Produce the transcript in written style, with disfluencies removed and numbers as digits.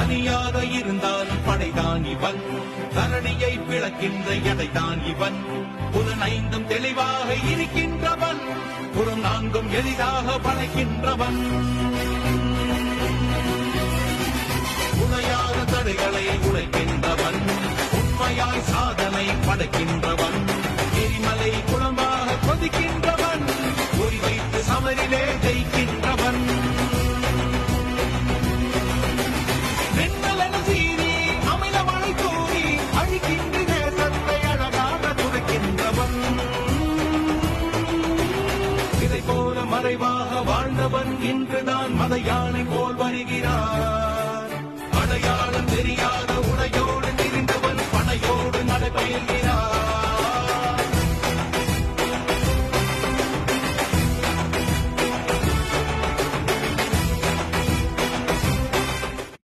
தனியாக இருந்தாலும் படைதான் இவன், தரணியை பிளக்கின்ற எடைதான் இவன். புலனைந்தும் தெளிவாக இருக்கின்றவன், புறம் நான்கும் எளிதாக படைக்கின்றவன். உடையாத தடைகளை உடைக்கின்றவன், உண்மையாய் சாதனை படைக்கின்றவன். எரிமலை குளமாக கொதிக்கின்றவன், குறி வைத்து சமரிலே ஜெயிக்கின்றவன். வெண்மலன சீறி அமிலமழை தூவி அழிக்கின்ற தேசத்தை அழகாக துடைக்கின்றவன். இதை போல மறைவாக வாழ்ந்தவன் இன்றுதான் மத யானை போல் வருகிறார். அடையாளம் தெரியாத